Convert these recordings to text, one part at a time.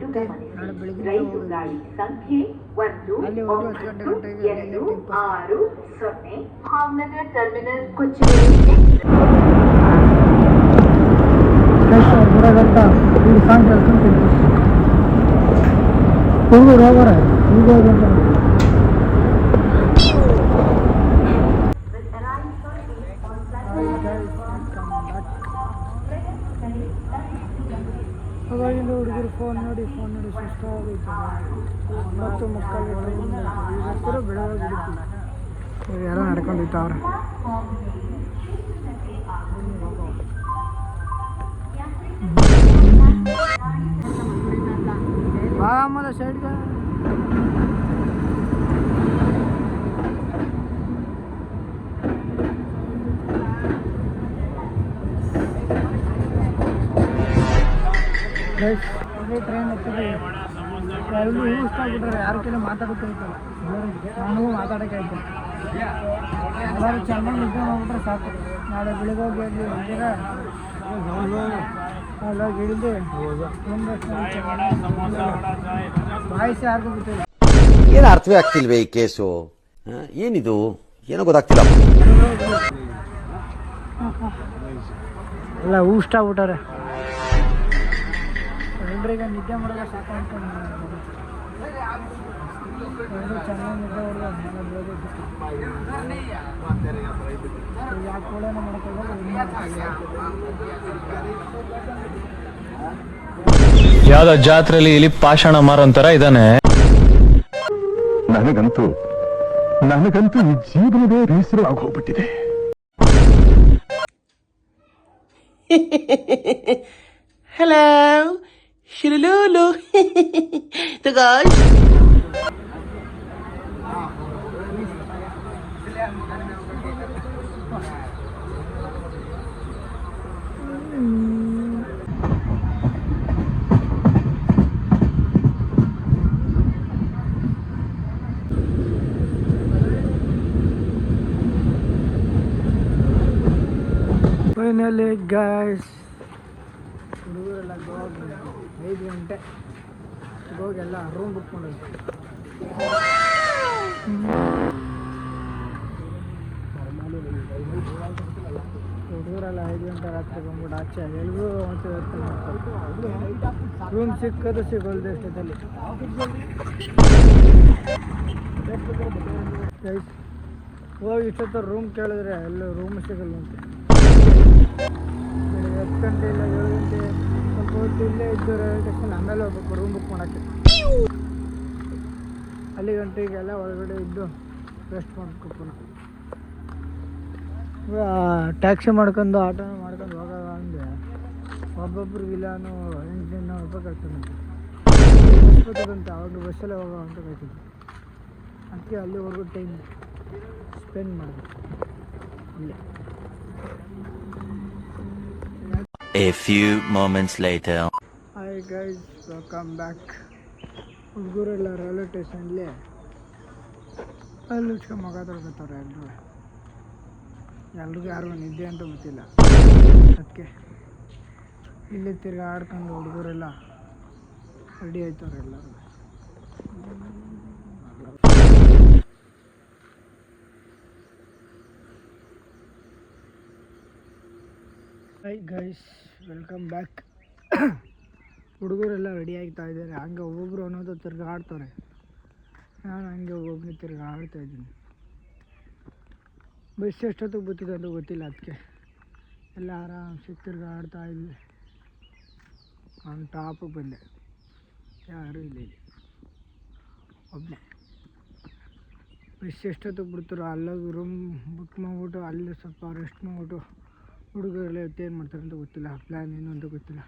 ಮತ್ತೆ ನಾಳೆ ಬೆಳಿಗ್ಗೆ ಹೋಗೋದು ಸಂಖ್ಯೆ 1 ಅಲ್ಲಿ ಹೋಗಿ 10 ಗಂಟೆಗೆ ಅಲ್ಲಿ ಟೆಂಪೋ 60 ಭಾವನಗರ ಟರ್ಮಿನಲ್ ಕೊಚ್ಚಿ ಬರೋದಂತ ಇಲ್ಲಿ ಸಾಂಗ್ ಕೇಳ್ಕೊಂಡು ಹುಡುಗರು ಹೋಗೋರ ಈಗ ಹೋಗಂತ ಅವಾಗಿಂದ ಹುಡುಗರು ಫೋನ್ ನೋಡಿ ಸುಸ್ತಾಗೈತೆ ಮತ್ತು ಮಕ್ಕಳಿಗೆ ಈಗ ಕೂಡ ಬೆಳಗ್ಗೆ ಬಿಡುತ್ತಿಲ್ಲ ಯಾರೋ ನಡ್ಕೊಂಡಿರ್ತಾವ್ರೆ ಬಾಮದ ಸೈಡ್ಗೆ ಅದೇ ಟ್ರೈನ್ ಹತ್ತಿದೆ ಎಲ್ಲರೂ ಯೂಸ್ ಆಗ್ಬಿಟ್ರೆ ಯಾರ ಕೈಲಿ ಮಾತಾಡೋಕ್ಕೈತಲ್ಲ ನನಗೂ ಮಾತಾಡೋಕ್ಕೈತೆ ಎಲ್ಲರೂ ಚೆನ್ನಾಗಿ ನಿದ್ದೆ ಮಾಡ್ಬಿಟ್ರೆ ಸಾಕು ನಾಳೆ ಬೆಳಿಗ್ಗೆ ಹೋಗಿ ಅಲ್ಲಿ ಹೊಂದಿರ ಅಲ್ಲಾಗಿ ಹಿಡಿದು ವಾಯ್ಸ್ ಯಾರಿಗೂ ಬಿಟ್ಟಿಲ್ಲ. ಏನು ಅರ್ಥವೇ ಆಗ್ತಿಲ್ವೇ ಈ ಕೇಸು? ಏನಿದು ಏನೋ ಗೊತ್ತಾಗ್ತಿಲ್ಲ. ಎಲ್ಲ ಊಷ್ಟ ಆಗ್ಬಿಟ್ಟಾರೆ ಎಲ್ರಿಗೆ ನಿದ್ದೆ ಮಾಡೋದು ಸಾಕು ಅನ್ಕೊಂಡು ಎಲ್ಲರೂ ಚೆನ್ನಾಗಿ ನಿದ್ದೆ ಹೊಡೆದು ಯಾಕೆ ಕೂಡ ಯಾವ್ದೋ ಜಾತ್ರೆಯಲ್ಲಿ ಇಲ್ಲಿ ಪಾಷಾಣ ಮಾರೋಂತರ ಇದ್ದಾನೆ. ನನಗಂತೂ ಈ ಜೀವನವೇ ಬೇಸರ ಆಗೋಗ್ಬಿಟ್ಟಿದೆ. Hello, Shilulu. The guys. Finally, guys. ಹುಡುಗರೆಲ್ಲ ಗೋವಾಗ 5 ಗಂಟೆ ಹೋಗೆಲ್ಲ ರೂಮ್ ಬುಕ್ ಮಾಡೋದು ಹುಡುಗರೆಲ್ಲ 5 ಗಂಟೆ ರಾತ್ರಿ ಬಂದ್ಬಿಟ್ಟು ಆಚೆ ಎಲ್ಗೂ ರೂಮ್ ಸಿಕ್ಕೋದು ಸಿಗೋಲ್ದು ಎಷ್ಟೊತ್ತಲ್ಲಿ ಹೋಗಿ ಇಷ್ಟೊತ್ತ ರೂಮ್ ಕೇಳಿದ್ರೆ ಎಲ್ಲೂ ರೂಮ್ ಸಿಗಲ್ಲ ಅಂತ. ಬೆಳಿಗ್ಗೆ 10 ಗಂಟೆ ಇಲ್ಲ 7 ಗಂಟೆ ಸ್ವಲ್ಪ ಹೊತ್ತು ಇಲ್ಲೇ ಇದ್ದು ತಕ್ಷಣ ಆಮೇಲೆ ಹೋಗ್ಬೇಕು ರೂಮ್ ಬುಕ್ ಮಾಡೋಕ್ಕೆ. ಅಲ್ಲಿ ಗಂಟೆಗೆಲ್ಲ ಒಳಗಡೆ ಇದ್ದು ರೆಸ್ಟ್ ಮಾಡಬೇಕು ಪುನಃ. ಟ್ಯಾಕ್ಸಿ ಮಾಡ್ಕೊಂಡು ಆಟೋನ ಮಾಡ್ಕೊಂಡು ಹೋಗೋಣ ಅಂದರೆ ಒಬ್ಬೊಬ್ರಿಗಿಲ್ಲ 800 ರೂಪಾಯಿ ಕಳ್ಕೊಂಡಂತೆ ಬರ್ತದಂತೆ. ಅವಾಗ ಬಸ್ಸಲ್ಲೇ ಹೋಗೋ ಅಂತ ಕಳ್ತಿದ್ದೆ. ಅದಕ್ಕೆ ಅಲ್ಲಿವರೆಗೂ ಟೈಮ್ ಸ್ಪೆಂಡ್ ಮಾಡಬೇಕು ಇಲ್ಲೇ. A few moments later. Hi guys, welcome back. ಹುಡುಗರೆಲ್ಲ ರೈಲ್ವೆ ಸ್ಟೇಷನ್ಲಿ ಅಲ್ಲಿ ಉಚ್ಕೊಂಡು ಮಗ ತೊಳ್ಕೊತವ್ರೆ ಎಲ್ರಿಗೂ ಯಾರಿಗೂ ನಿದ್ದೆ ಅಂತ ಗೊತ್ತಿಲ್ಲ. ಅದಕ್ಕೆ ಇಲ್ಲಿ ತಿರ್ಗಿ ಆಡ್ಕೊಂಡು ಹುಡುಗರೆಲ್ಲ ರೆಡಿ ಆಯ್ತವ್ರೆ ಎಲ್ಲರೂ. Hi guys, welcome back. ಹುಡುಗರೆಲ್ಲ ರೆಡಿ ಆಗ್ತಾ ಇದ್ದಾರೆ. ಹಂಗೆ ಒಬ್ಬೊಬ್ರು ಅನ್ನೋದು ತಿರ್ಗಿ ಆಡ್ತಾರೆ. ನಾನು ಹಂಗೆ ಒಬ್ಬೊಬ್ಬನೇ ತಿರ್ಗಿ ಆಡ್ತಾಯಿದ್ದೀನಿ. ಬಸ್ ಎಷ್ಟೊತ್ತಿಗೆ ಬರ್ತಿದೆ ಅಂತ ಗೊತ್ತಿಲ್ಲ. ಅದಕ್ಕೆ ಎಲ್ಲ ಆರಾಮ್ಸೆ ತಿರ್ಗಿ ಆಡ್ತಾಯಿದ್ವಿ. ನಾನು ಟಾಪಿಗೆ ಬಂದೆ, ಯಾರೂ ಇಲ್ಲ ಇಲ್ಲಿ, ಒಬ್ಬನೇ. ಬಸ್ ಎಷ್ಟೊತ್ತಿಗೆ ಬಿಡ್ತಾರೋ ಅಲ್ಲೋಗಿ ರೂಮ್ ಬುಕ್ ಮಾಡಿಬಿಟ್ಟು ಅಲ್ಲಿ ಸ್ವಲ್ಪ ರೆಸ್ಟ್ ಮಾಡಿಬಿಟ್ಟು ಹುಡುಗರೆಲ್ಲ ಏನು ಮಾಡ್ತಾರೆ ಅಂತ ಗೊತ್ತಿಲ್ಲ. ಪ್ಲ್ಯಾನ್ ಏನು ಅಂತ ಗೊತ್ತಿಲ್ಲ.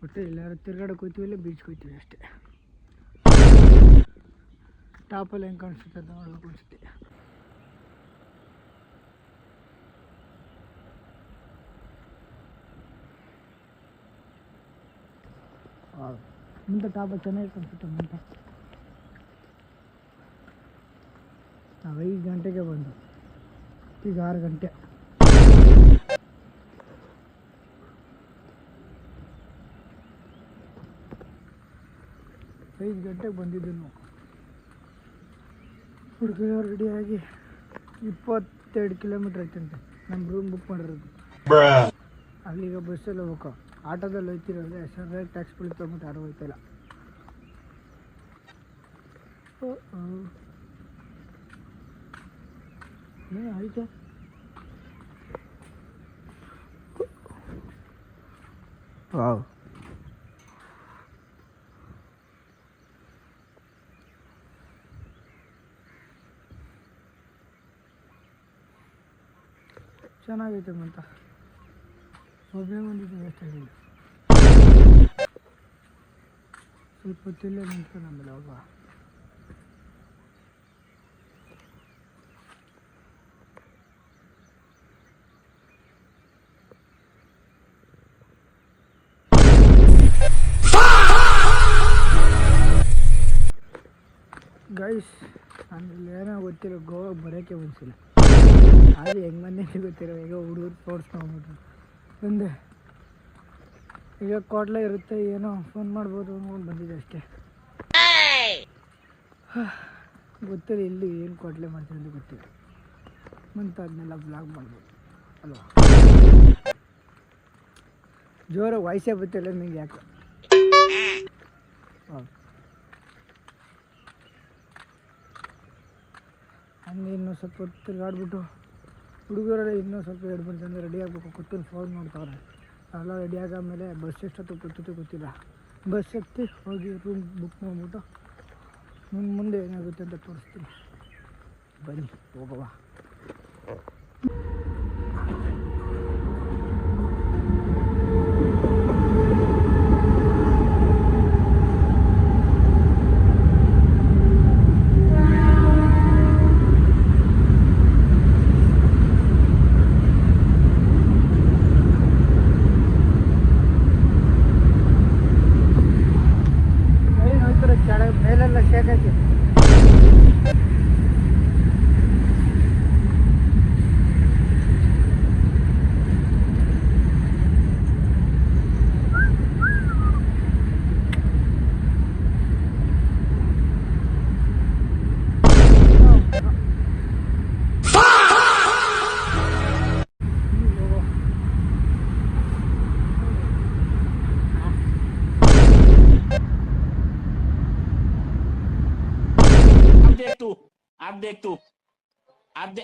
ಒಟ್ಟು ಎಲ್ಲರೂ ತಿರ್ಗಾಡೋಕೆ ಹೋಗ್ತೀವಿ, ಇಲ್ಲ ಬೀಚ್ಗೆ ಹೋಗ್ತೀವಿ ಅಷ್ಟೇ. ಟಾಪಲ್ಲಿ ಹೆಂಗೆ ಕಾಣಿಸುತ್ತೆ ಅಂತ ನೋಡೋಕೆ ಅನಿಸುತ್ತೆ. ಮುಂದೆ ಟಾಪ ಚೆನ್ನಾಗಿ ಕಾಣಿಸುತ್ತೆ. ಮುಂದೆ ನಾವು 5 ಗಂಟೆಗೆ ಬಂದು ಈಗ 6 ಗಂಟೆ. 5 ಗಂಟೆಗೆ ಬಂದಿದ್ದು ನಾವು. ಹುಡುಗರು ರೆಡಿಯಾಗಿ 22 ಕಿಲೋಮೀಟ್ರ್ ಐತಂತೆ ನಮ್ಮ ರೂಮ್ ಬುಕ್ ಮಾಡಿರೋದು. ಅಲ್ಲಿಗ ಬಸ್ಸಲ್ಲಿ ಹೋಗೋ ಆಟೋದಲ್ಲಿ ಹೋಗ್ತಿರೋದ್ರೆ ಸರಿಯಾಗಿ ಟ್ಯಾಕ್ಸ್ ಬಿಡ್ಕೊಂಬಿಟ್ಟು ಯಾರು ಹೋಯ್ತಿಲ್ಲ. ಆಯ್ತಾ ವಾವ್ ಚೆನ್ನಾಗೈತೆ ಅಂತ ಒಬ್ಬನೇ ಬಂದಿದ್ದೀವಿ ಅಷ್ಟೇ. ಸ್ವಲ್ಪ ಹೊತ್ತಿಲ್ಲೇ ನಿಂತ್ಕೊಂಡು ಆಮೇಲೆ ಹೋಗುವ. ಗೈಸ್ ನಾನು ಏನೋ ಗೊತ್ತಿರೋ ಗೋವಾಗ ಬರೋಕ್ಕೆ ಮನಸ್ಸಿಲ್ಲ. ಅದು ಹೆಂಗೆ ಮನೆ ಗೊತ್ತಿರೋ ಈಗ ಹುಡುಗರು ತೋರಿಸ್ಕೊಂಡ್ಬಿಟ್ರು ಬಂದೆ. ಈಗ ಕೋಟ್ಲೆ ಇರುತ್ತೆ ಏನೋ ಫೋನ್ ಮಾಡ್ಬೋದು ಅಂದ್ಕೊಂಡು ಬಂದಿದ್ದೆ ಅಷ್ಟೇ. ಗೊತ್ತಿಲ್ಲ ಇಲ್ಲಿ ಏನು ಕೋಟ್ಲೆ ಮಾಡ್ತೀನಿ ಅಂತ ಗೊತ್ತಿಲ್ಲ. ಮತ್ತು ಅದನ್ನೆಲ್ಲ ಬ್ಲಾಗ್ ಮಾಡ್ಬೋದು ಅಲ್ವಾ. ಜೋರ ವಯಸ್ಸೇ ಗೊತ್ತಿಲ್ಲ ನಿಮಗೆ ಯಾಕೆ. ಹಂಗೆ ಇನ್ನೂ ಸ್ವಲ್ಪ ಹೊತ್ತು ತಿರುಗಾಡ್ಬಿಟ್ಟು ಹುಡುಗರೆಲ್ಲ ಇನ್ನೂ ಸ್ವಲ್ಪ 2-3 ಜನ ರೆಡಿ ಆಗಬೇಕು. ಕೂತ್ಕೊಂಡು ಫೋನ್ ನೋಡ್ತಾವ್ರೆ. ಎಲ್ಲ ರೆಡಿ ಆಗಾದ್ಮೇಲೆ ಬಸ್ ಎಷ್ಟೊತ್ತು ಕೂತಿತ್ತು ಗೊತ್ತಿಲ್ಲ. ಬಸ್ ಹತ್ತಿ ಹೋಗಿ ರೂಮ್ ಬುಕ್ ಮಾಡಿಬಿಟ್ಟು ಮುಂದೆ ಏನಾಗುತ್ತೆ ಅಂತ ತೋರಿಸ್ತೀನಿ. ಬನ್ನಿ ಹೋಗುವ. ಮೇಲೆಲ್ಲ ಶೇಕ್ ಹಾಕಿ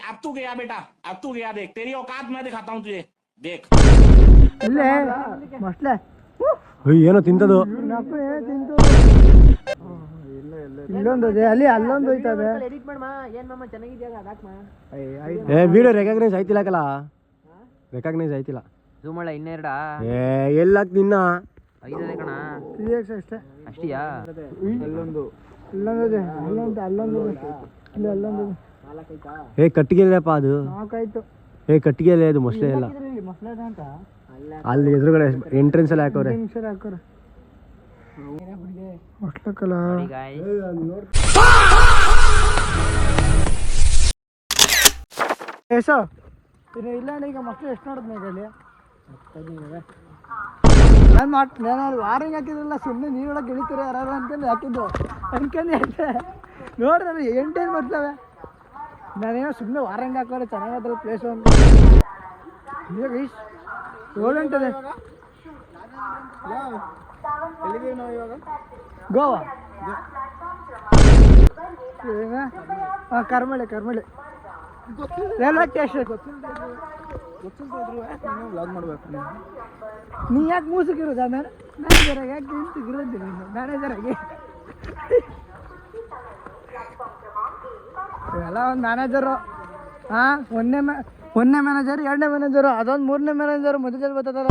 अब तू गया बेटा, अब तू गया. देख तेरी औकात मैं दिखाता हूँ तुझे. देख ಇಲ್ಲೇ ಮಸ್ಲೆ ಏನೋ ತಿಂತದು ಇಲ್ಲೊಂದು ಅಲ್ಲಿ ಅಲ್ಲೊಂದು ಹೋಯ್ತದೆ. ವಿಡಿಯೋ ರೆಕಾಗ್ನೈಸ್ ಆಯ್ತಿಲ್ಲ. ರೆಕಾಗ್ನೈಸ್ ಆಯ್ತಿಲ್ಲ. ಸುಮಳ ಇನ್ನೆರಡ ಎಲ್ಲಾಕ್ ನಿನ್ನ 5 ಕಣ 3x ಅಷ್ಟೇ. ಅಷ್ಟಿಯಾ? ಅಲ್ಲೊಂದು ಅಲ್ಲೊಂದು ಅಲ್ಲೊಂದು ಇಲ್ಲಿ ಅಲ್ಲೊಂದು ಕಟ್ಟಿಗೆ ಇಲ್ಲಪ್ಪ ಅದು. 4 ಆಯ್ತು. ಕಟ್ಟಿಗೆ ಇಲ್ಲ ಅದು ಮೊಸಳೆ ಇಲ್ಲ. ಮೊಸಳೆ ಅಂತ ಅಲ್ಲಿ ಎದುರುಗಡೆ ಎಂಟ್ರೆನ್ಸ್ ಅಲ್ಲಿ ಹಾಕವ್ರೆ. ಹಾಕೋರೆ ಮೊಸಳಕ್ಕಲ್ಲ. ಎಸೋ ಇನ್ನು ಇಲ್ಲ ಈಗ ಮೊಸಳೆ ಎಷ್ಟು ನೋಡಿದ್ನ ಈಗ ಅಲ್ಲಿ ನಾನು ವಾರಿಂಗ್ ಹಾಕಿದ್ರಲ್ಲ ಸುಮ್ಮನೆ ನೀರೊಳಗೆ ಇಳಿತೀರ ಯಾರು ಅನ್ಕೊಂಡು ಹಾಕಿದ್ದು ಹೇಳ್ತೆ ನೋಡ್ರಿ 8 ಬರ್ತವೆ. ನಾನೇನೋ ಸುಮ್ಮನೆ ವಾರಂಗ್ ಹಾಕೋರೆ ಚೆನ್ನಾಗದ್ರ ಪ್ಲೇಸು ಅಂತ. ಈಗ ಏಳುಂಟದೆ ಗೋವಾ ಹಾಂ ಕರ್ಮಳೆ ಎಲ್ಲ ಟೇಸ್ಟ್ ನೀ ಯಾಕೆ ಮೂಸಕ್ಕಿರೋದು ಆಮೇಲೆ ಮ್ಯಾನೇಜರಾಗಿ ಯಾಕೆ ನಿಂತಿಗಿರೋದಿಲ್ಲ ಮ್ಯಾನೇಜರಾಗಿ ಎಲ್ಲ ಒಂದು ಮ್ಯಾನೇಜರು. ಹಾಂ ಒಂದನೇ ಮ್ಯಾನೇಜರ್ 2ನೇ ಮ್ಯಾನೇಜರು ಅದೊಂದು 3ನೇ ಮ್ಯಾನೇಜರು ಮೊದಲೇ ಬರ್ತದಲ್ಲ.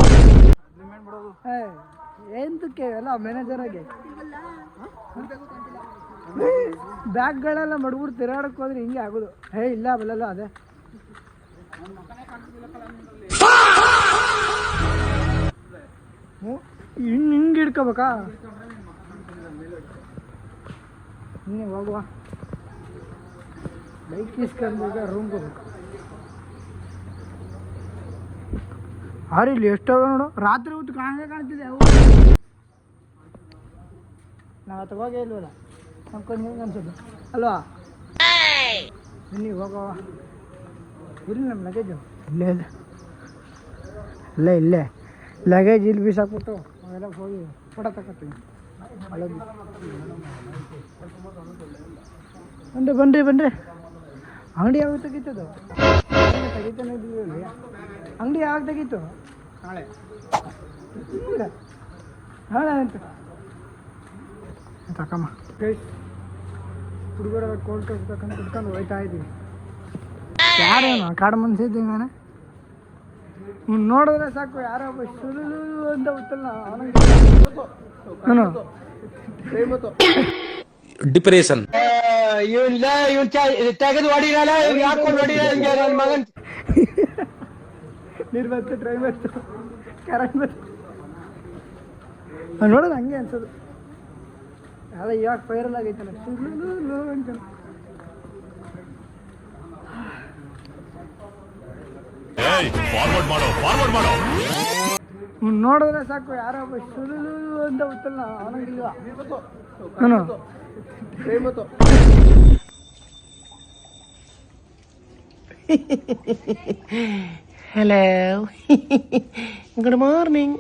ಎಂತಕ್ಕೆ ಎಲ್ಲ ಮ್ಯಾನೇಜರಾಗಿ ಬ್ಯಾಗ್ಗಳೆಲ್ಲ ಮಡ್ಬಿಟ್ಟು ತಿರುಗಾಡಕ್ಕೆ ಹೋದ್ರೆ ಹಿಂಗೆ ಆಗೋದು. ಇಲ್ಲ ಬಲ್ಲಲ್ಲ ಅದೇ ಹಿಂಗೆ ಹಿಡ್ಕೋಬೇಕಾ. ನೀನು ಹೋಗುವ ಬೈಕ್ ಇಸ್ಕೊಂಡು ಈಗ ರೂಮ್ಗೆ ಹೋಗ್ಬೇಕು. ಇಲ್ಲಿ ಎಷ್ಟವ ನೋಡು ರಾತ್ರಿ ಹೊತ್ತು ಕಾಣಂಗೆ ಕಾಣ್ತಿದೆ. ಅವು ನಾವು ತಗೋಗೇ ಇಲ್ವಲ್ಲ ನಮ್ಕೊಂಡು ಹೆಂಗೆ ಅನ್ಸೋದು ಅಲ್ವಾ ನೀವು ಹೋಗೋ ಇಲ್ಲಿ ನಮ್ಮ ಲಗೇಜು ಇಲ್ಲೇ ಇದೆ ಇಲ್ಲೇ ಲಗೇಜ್ ಇಲ್ಲಿ ಬೀಸಾಕ್ಬಿಟ್ಟು ಅವೆಲ್ಲ ಹೋಗಿ ಫೋಟೋ ತಗೋತೀವಿ ಬನ್ರಿ ಅಂಗಡಿ ಯಾವಾಗ ತೆಗೀತದು ತೆಗಿತಾನೆ ಇದ್ದೀವಿ ಅಂಗಡಿ ಯಾವಾಗ ತೆಗೀತು ನಾಳೆ ಅಂತ ತಕಮ್ಮ ಹುಡುಗರ ಕೋಲ್ಡ್ ಕಟ್ಬೇಕಂತ ಕುಡ್ಕೊಂಡು ಹೋಯ್ತಾ ಇದ್ದೀವಿ ಯಾರೇನು ಕಾಡು ಮನ್ಸಿ ಇದ್ದಂಗಾನೆ ನೋಡಿದ್ರೆ ಸಾಕು ಯಾರೋ ಒಬ್ಬ ಸುಲು ಅಂತ ಗೊತ್ತಲ್ಲ ಅವನು ಡಿಪ್ರೆಷನ್ ತೆಗೆದು ಹೊಡಿರಲ್ಲ ಹಾಕೊಂಡು ಹೊಡಿರ ಮಗನ್ ನೀರು ಬಂತು ಟ್ರೈ ಬಂತು ಕರೆಂಟ್ ಬಂತು ನೋಡೋದು ಹಂಗೆ ಅನ್ಸೋದು ಅದ ಇವಾಗ ವೈರಲ್ ಆಗೈತಲ್ಲ ಸುಳ್ಳು ಅಂತ ನೋಡಿದ್ರೆ ಸಾಕು ಯಾರೋ ಒಬ್ಬ ಸುಳ್ಳು ಅಂತ ಗೊತ್ತಲ್ಲ ಅವನಿಗಿಲ್ವಾ ನಾನು Hello. Good morning.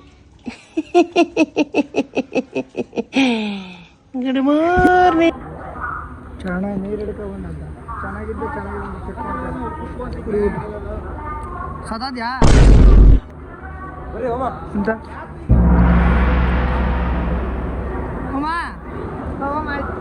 Good morning. ಚೆನ್ನಾಗಿ ನೀರು ಹಿಡ್ಕೊ ಬಂದಂತ ಚೆನ್ನಾಗಿದ್ದು ಸದಾದ್ಯಾ ಅಂತ ಆಯ್ತು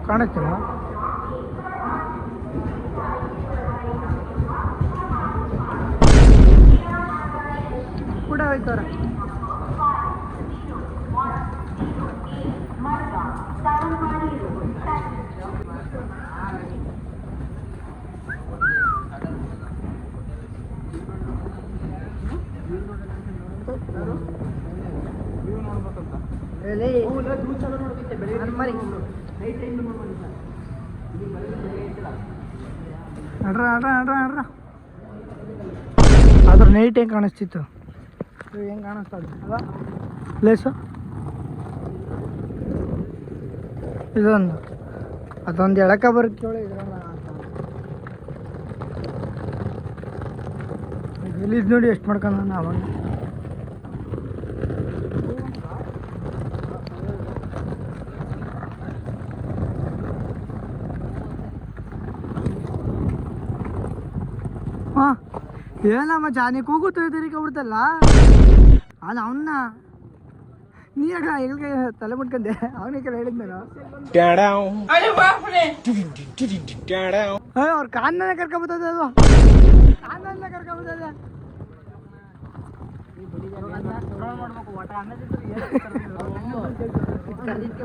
ಕಾಣುತ್ತಿಲ್ಲ ಕೂಡ ಹೋಯ್ತಾರ ಅಡ್ರ ಅದ್ರ ನೈಟ್ ಹೆಂಗೆ ಕಾಣಿಸ್ತಿತ್ತು ಹೆಂಗೆ ಕಾಣಿಸ್ತಾ ಅಲ್ಲ ಪ್ಲೇಸು ಇದೊಂದು ಅದೊಂದು ಎಳಕ ಬರುತ್ತೆ ಕೇಳಿ ಇದ್ರಲ್ಲ ರಿಲೀಸ್ ನೋಡಿ ಎಷ್ಟು ಮಾಡ್ಕೊಂಡು ನಾವು ಹಾಂ ಏನಮ್ಮ ಜಾನಿ ಕೂಗು ತಿರ್ಗಿಬಿಡ್ತಲ್ಲ ಅದು ಅವನ್ನ ನೀ ಯಾಕ ಎಲ್ಗೆ ತಲೆ ಮುಟ್ಕಂದೆ ಅವನಿಗೆ ಹೇಳಿದ್ ನಾನು ಅವ್ರ ಕಾನ್ನ ಕರ್ಕೊಬರ್ತದೆ ಅದು ಕಾನ್ನ ಕರ್ಕೊಬರ್ತದೆ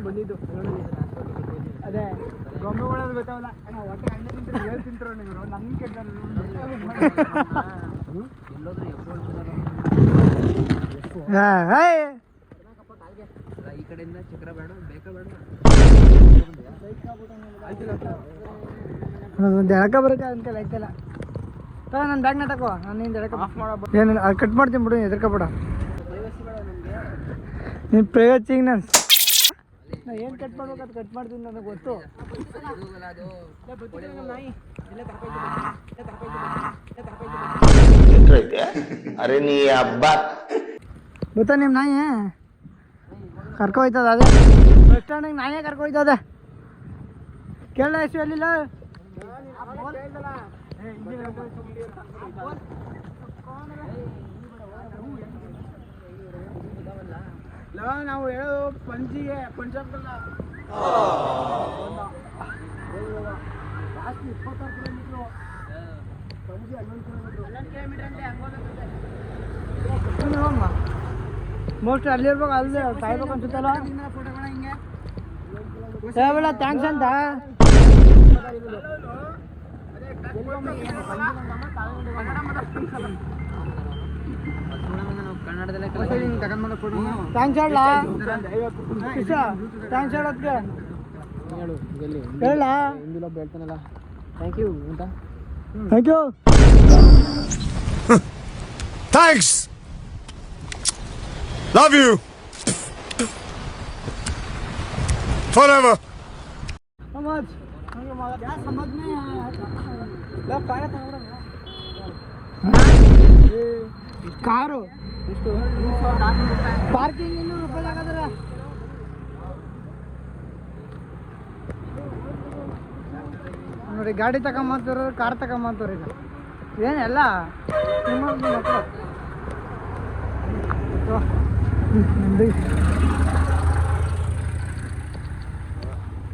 ಬಂದಿದ್ದು ಅದೇ ಗೊಂಬೆಗಳದ್ದು ಗೊತ್ತಾವಲ್ಲ ಹೊಟ್ಟೆ ಅಣ್ಣ ತಿಂತಾರೆ ಹೇಳಿ ತಿಂತಾರೋ ನೀವು ನನ್ನ ಕೆಟ್ಟ ಈ ಕಡೆಯಿಂದ ಚಕ್ರ ಬೇಡ ಬೇಕಾ ಬೇಡ ಒಂದು ಎಳಕ ಬರೋಕೆ ಅಂತೆಲ್ಲ ಐತಲ್ಲ ನನ್ನ ಬ್ಯಾಗ್ನ ತಗೋ ನಾನು ನಿಂದ ಎಳಕ ಏನು ಅದು ಕಟ್ ಮಾಡ್ತೀನಿ ಬಿಡು ಎದ್ರಕಬೇಡ ನೀನು ಪ್ರೈವೇಸಿಗೆ ನಾನು ಏನು ಕಟ್ ಮಾಡ್ಬೇಕು ಅದು ಕಟ್ ಮಾಡ್ತೀನಿ ನನಗೆ ಗೊತ್ತು ಅರೆ ನೀ ಹಬ್ಬ ಗೊತ್ತಾ ನಿಮ್ಮ ನಾಯಿ ಕರ್ಕೊಯ್ತದ ಅದೇ ಬಸ್ ಸ್ಟ್ಯಾಂಡಿಗೆ ನಾಯೇ ಕರ್ಕೊಯ್ತದೆ ಕೇಳ ಎಷ್ಟು ಹೇಳಿಲ್ಲ ನಾವು ಹೇಳೋ ಪಂಜಿಗೆ ಪಂಜಾಬ್ಗಲ್ಲ ಜಾಸ್ತಿ 26 ಕಿಲೋಮೀಟ್ರು ಪಂಜಿ 11 ಕಿಲೋಮೀಟ್ರ್ ಮೋಸ್ಟ್ ಅಲ್ಲಿ ಇರ್ಬೇಕು ಅಲ್ಲಿ ಕಾಯ್ಬೇಕು ಅನ್ಸುತ್ತಲ್ಲ ಥ್ಯಾಂಕ್ಸ್ ಅಂತ ಕನ್ನಡದಲ್ಲೇ ಥ್ಯಾಂಕ್ಸ್ ಹೇಳ ಥ್ಯಾಂಕ್ಸ್ ಹೇಳೋದಕ್ಕೆ ಹೇಳ ಹೇಳ್ತಾನಲ್ಲ ಥ್ಯಾಂಕ್ ಯು ಅಂತ. Thank you. Thanks. Love you. Forever. समझ क्या समझ में ಕಾರು ಪಾರ್ಕಿಂಗ್ ₹200 ಆಗದ್ರ ನೋಡಿ. ಗಾಡಿ ತಗೊಂಬಂತವ್ರು ಕಾರ್ ತಗೊಂಬಂತವ್ರು ಈಗ ಏನೆಲ್ಲ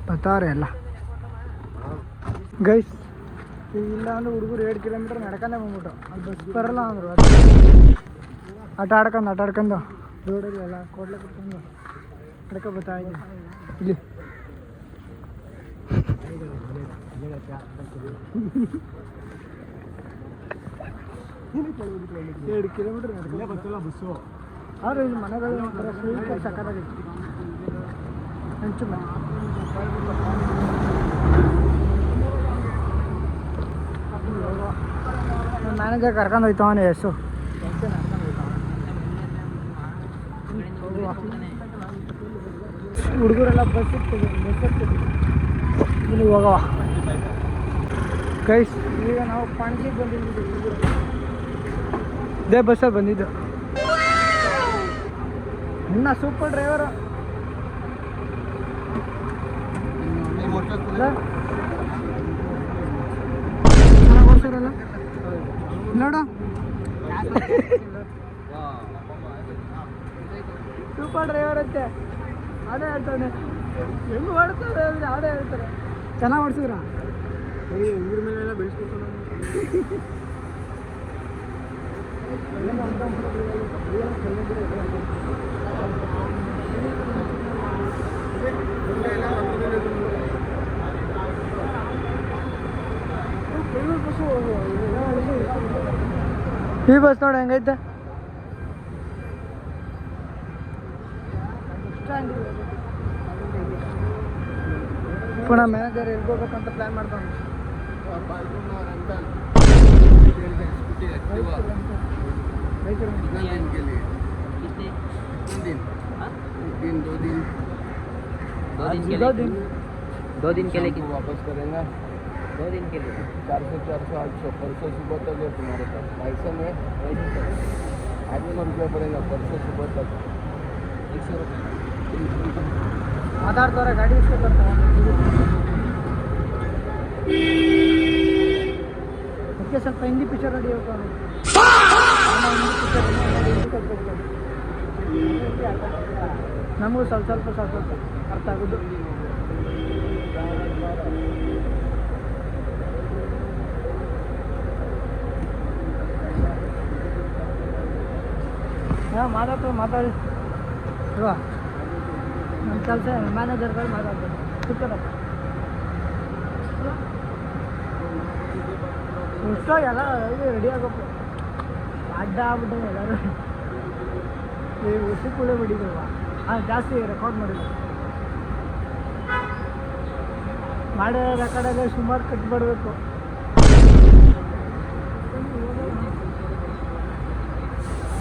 ಬತ್ತಾವ್ರೆ ಎಲ್ಲ ಗೈಸ್. ಇಲ್ಲ ಅಂದ್ರೆ ಹುಡುಗರು 2 ಕಿಲೋಮೀಟರ್ ನಡ್ಕೊಂಡೇ ಬಂದ್ಬಿಟ್ಟು ಅಲ್ಲಿ ಬಸ್ ಬರಲ್ಲ ಅಂದರು. ಆಟ ಆಡ್ಕೊಂಡು ರೋಡಲ್ಲಿ ಎಲ್ಲ ಕೊಡ್ಲೆ ಕುತ್ಕೊಂಡು ನಡ್ಕೊ ಬರ್ತಾ ಇದ್ದೀನಿ ಇಲ್ಲಿ. ಎರಡು ಕಿಲೋಮೀಟರ್ ನಡ್ಕೊಂಡೆ ಬಸ್ಸು. ಆದ್ರೆ ಇಲ್ಲಿ ಮನೆಗಳು ಒಂಥರ ಸ್ವೀಟ್ ಸಕ್ಕತ್ತಾಗಿತ್ತು. ಹೆಂಚು ಮನೆ ಮ್ಯಾನೇಜರ್ ಕರ್ಕೊಂಡು ಹೋಯ್ತವನೇ ಯಶು. ಹುಡುಗರೆಲ್ಲ ಬಸ್ ಇಲ್ಲಿ ಹೋಗವ ಗೈಸ್. ಈಗ ನಾವು ಪಣಜಿಗೆ ಬಂದಿದ್ದೀವಿ. ಇದೇ ಬಸ್ಸಲ್ಲಿ ಬಂದಿದ್ದು. ಇನ್ನ ಸೂಪರ್ ಡ್ರೈವರು. ಚೆನ್ನಾಗಿ ಓಡಿಸಿರಲ್ಲ ನೋಡ. ಸೂಪರ್ ಡ್ರೈವರ್ ಅಂತೆ ಅದೇ ಹೇಳ್ತಾನೆ. ಹೆಂಗೆ ಓಡ್ತಾರೆ ಅಂದರೆ ಅದೇ ಹೇಳ್ತಾರೆ. ಚೆನ್ನಾಗಿ ಓಡಿಸಿದ್ರ ಊರ ಮೇಲೆಲ್ಲ ಬೆಳೆಸ್ಕೊಡ್ತಾನೆ. ಈ ಬಸ್ ನೋಡಿ ಹೆಂಗೈತೆ. ಪುನಃ ಮ್ಯಾನೇಜರ್ ಎಲ್ಗೋಗ್ಬೇಕಂತ ಪ್ಲ್ಯಾನ್ ಮಾಡ್ತಾನೆ. 2 दिन के लिए वापस करेंगे 2 दिन के लिए 400 800 परसों सुबह तक है तुम्हारे पास पैसा में 800 रुपया पड़ेगा परसों सुबह तक 100 रुपये ಮಾತಾಡ್ತಾರೆ ಗಾಡಿ ಇಸ್ಕೊತಾರೆ. ಅದಕ್ಕೆ ಸ್ವಲ್ಪ ಹಿಂದಿ ಪಿಕ್ಚರ್ ರೆಡಿ ಹೋಗ್ತಾರೆ. ನಮಗೂ ಸ್ವಲ್ಪ ಅರ್ಥ ಆಗೋದು. ಹಾಂ ಮಾತಾಡಿ ಅಲ್ವಾ. ನಮ್ಮ ಕೆಲಸ ಮ್ಯಾನೇಜರ್ಗಳು ಮಾತಾಡ್ತಾರೆ. ಕೂತ್ಕೊಳಪ್ಪ ಇಷ್ಟ ಎಲ್ಲ ರೆಡಿ ಆಗೋಪ್ಪ. ಅಡ್ಡ ಆಗ್ಬಿಟ್ಟು ಎಲ್ಲರೂ ಉಸಿ ಕೂಡ ಬಿಡಿದಲ್ವ. ಜಾಸ್ತಿ ರೆಕಾರ್ಡ್ ಮಾಡಿದ್ರು. ಮಾಡೋ ರೆಕಾರ್ಡಲ್ಲೇ ಸುಮಾರು ಕಟ್ಬಿಡ್ಬೇಕು.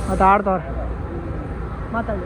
ಮತ್ತು ಆಡ್ತವ್ರೆ ಮಾತಾಡಿ